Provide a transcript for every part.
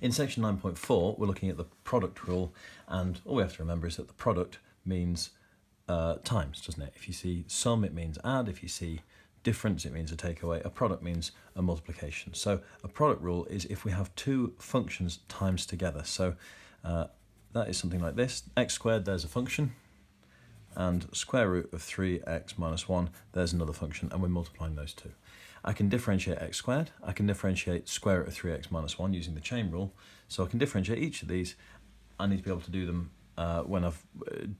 In section 9.4, we're looking at the product rule, and all we have to remember is that the product means times, doesn't it? If you see sum, it means add. If you see difference, it means a takeaway. A product means a multiplication. So a product rule is if we have two functions times together. So that is something like this. X squared, there's a function, and square root of 3x minus 1, there's another function, and we're multiplying those two. I can differentiate x squared. I can differentiate square root of 3x minus 1 using the chain rule. So I can differentiate each of these. I need to be able to do them when I've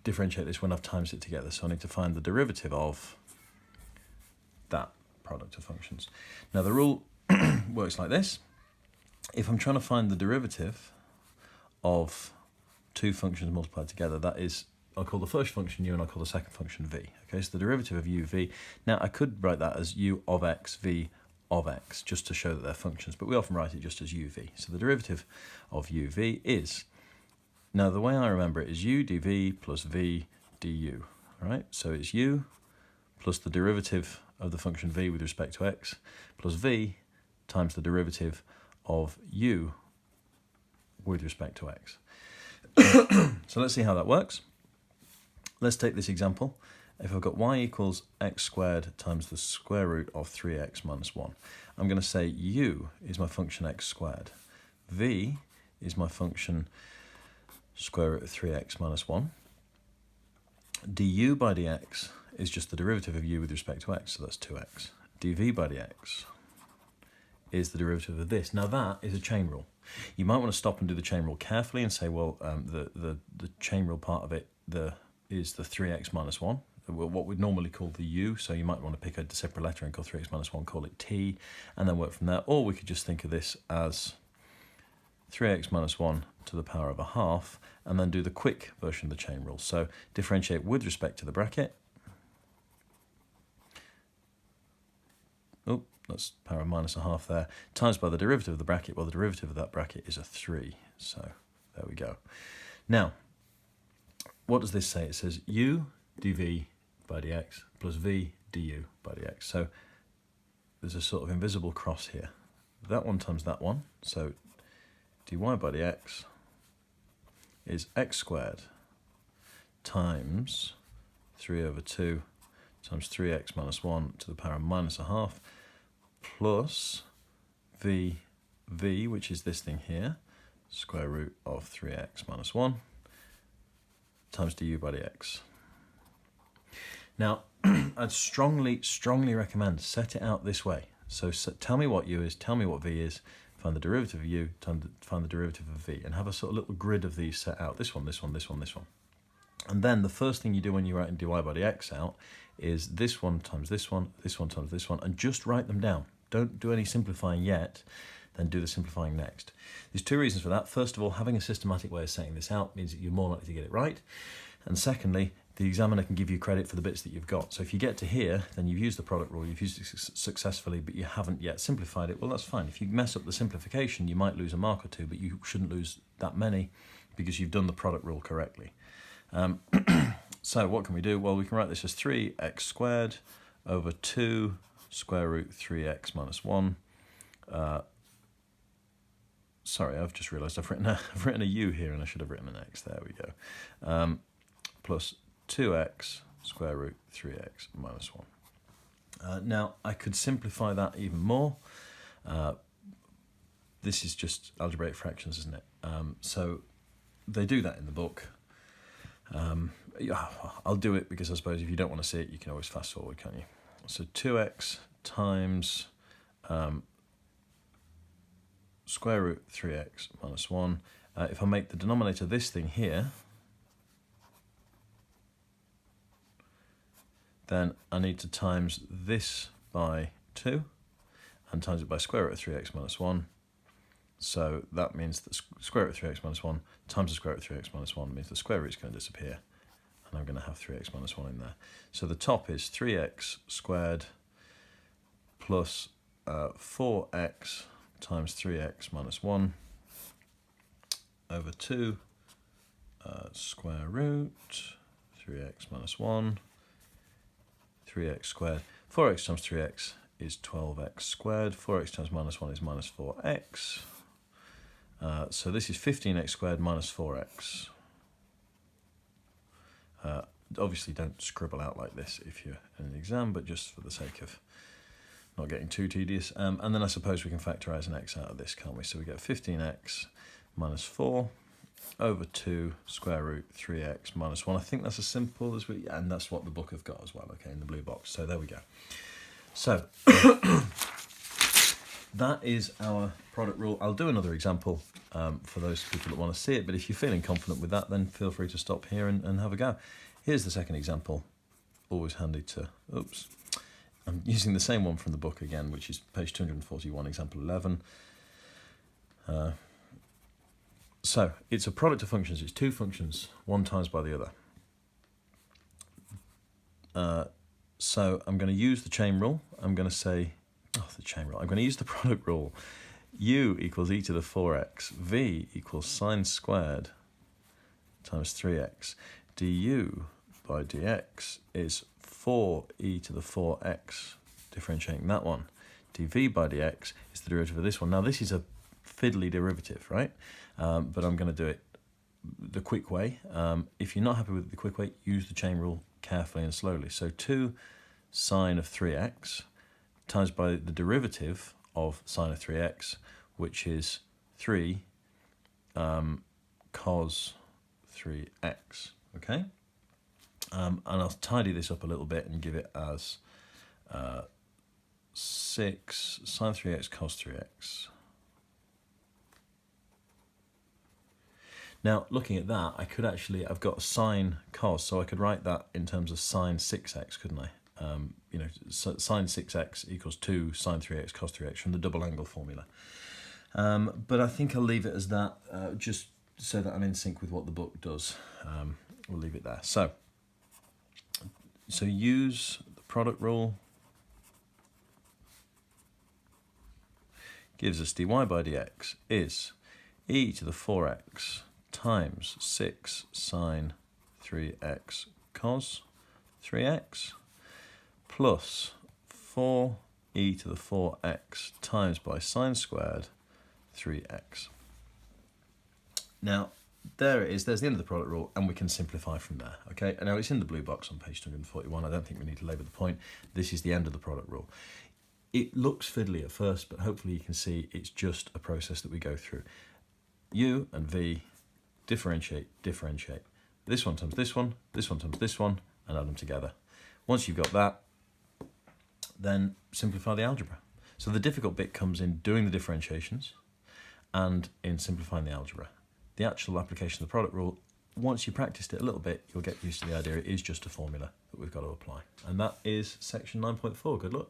differentiate this when I've times it together. So I need to find the derivative of that product of functions. Now the rule works like this. If I'm trying to find the derivative of two functions multiplied together, that is, I'll call the first function u and I'll call the second function v. Okay, so the derivative of u, v. Now I could write that as u of x, v of x, just to show that they're functions, but we often write it just as u, v. So the derivative of u, v is, now the way I remember it is u dv plus v du, right? So it's u plus the derivative of the function v with respect to x plus v times the derivative of u with respect to x. So let's see how that works. Let's take this example. If I've got y equals x squared times the square root of 3x minus 1, I'm going to say u is my function x squared. V is my function square root of 3x minus 1. du by dx is just the derivative of u with respect to x, so that's 2x. dv by dx is the derivative of this. Now that is a chain rule. You might want to stop and do the chain rule carefully and say, well, the chain rule part of it is the 3x minus 1, what we'd normally call the u, so you might want to pick a separate letter and call 3x minus 1, call it t, and then work from there. Or we could just think of this as 3x minus 1 to the power of a half, and then do the quick version of the chain rule. So differentiate with respect to the bracket. Oh, that's power of minus a half there, times by the derivative of the bracket. Well, the derivative of that bracket is a 3, so there we go. Now, what does this say? It says u dv by dx plus v du by dx. So there's a sort of invisible cross here. That one times that one. So dy by dx is x squared times 3 over 2 times 3x minus 1 to the power of minus a half plus v, which is this thing here, square root of 3x minus 1 times du by dx. Now, I'd strongly recommend set it out this way. So tell me what u is, tell me what v is, find the derivative of u, find the derivative of v, and have a sort of little grid of these set out. This one, this one, this one, this one. And then the first thing you do when you're writing dy by dx out is this one times this one, this one times this one, and just write them down. Don't do any simplifying yet, then do the simplifying next. There's two reasons for that. First of all, having a systematic way of setting this out means that you're more likely to get it right. And secondly, the examiner can give you credit for the bits that you've got. So if you get to here, then you've used the product rule, you've used it successfully, but you haven't yet simplified it. Well, that's fine. If you mess up the simplification, you might lose a mark or two, but you shouldn't lose that many because you've done the product rule correctly. So what can we do? Well, we can write this as 3x squared over 2 square root 3x minus 1. Sorry, I've just realised I've written a u here and I should have written an x. There we go. Plus 2x square root 3x minus 1. Now, I could simplify that even more. This is just algebraic fractions, isn't it? So they do that in the book. I'll do it because I suppose if you don't want to see it, you can always fast forward, can't you? So 2x times square root 3x minus 1. If I make the denominator this thing here, then I need to times this by 2 and times it by square root of 3x minus 1. So that means that square root of 3x minus 1 times the square root of 3x minus 1 means the square root is going to disappear. And I'm going to have 3x minus 1 in there. So the top is 3x squared plus 4x times 3x minus 1 over 2 square root 3x minus 1, 3x squared. 4x times 3x is 12x squared. 4x times minus 1 is minus 4x. So this is 15x squared minus 4x. Obviously don't scribble out like this if you're in an exam, but just for the sake of not getting too tedious. And then I suppose we can factorise an x out of this, can't we? So we get 15x minus 4 over 2 square root 3x minus 1. I think that's as simple as we, and that's what the book have got as well, okay, in the blue box. So there we go. So that is our product rule. I'll do another example for those people that want to see it, but if you're feeling confident with that, then feel free to stop here and have a go. Here's the second example. Always handy to, oops. I'm using the same one from the book again, which is page 241, example 11. So it's a product of functions. It's two functions, one times by the other. So I'm going to use the chain rule. I'm going to say, the chain rule. I'm going to use the product rule. U equals e to the 4x. V equals sine squared times 3x. Du by dx is 4e to the 4x, differentiating that one. dv by dx is the derivative of this one. Now this is a fiddly derivative, right? But I'm going to do it the quick way. If you're not happy with the quick way, use the chain rule carefully and slowly. So 2 sine of 3x times by the derivative of sine of 3x, which is 3 cos 3x, okay? And I'll tidy this up a little bit and give it as 6 sine 3x cos 3x. Now, looking at that, I could actually, I've got sine cos, so I could write that in terms of sine 6x, couldn't I? You know, so sine 6x equals 2 sine 3x cos 3x from the double angle formula. But I think I'll leave it as that, just so that I'm in sync with what the book does. We'll leave it there. So use the product rule. Gives us dy by dx is e to the 4x times 6 sine 3x cos 3x plus 4e to the 4x times by sine squared 3x. Now, there it is. There's the end of the product rule, and we can simplify from there, okay? And now it's in the blue box on page 241. I don't think we need to labour the point. This is the end of the product rule. It looks fiddly at first, but hopefully you can see it's just a process that we go through. U and V, differentiate. This one times this one times this one, and add them together. Once you've got that, then simplify the algebra. So the difficult bit comes in doing the differentiations and in simplifying the algebra. The actual application of the product rule, once you practiced it a little bit, you'll get used to the idea. It is just a formula that we've got to apply. And that is section 9.4. Good luck.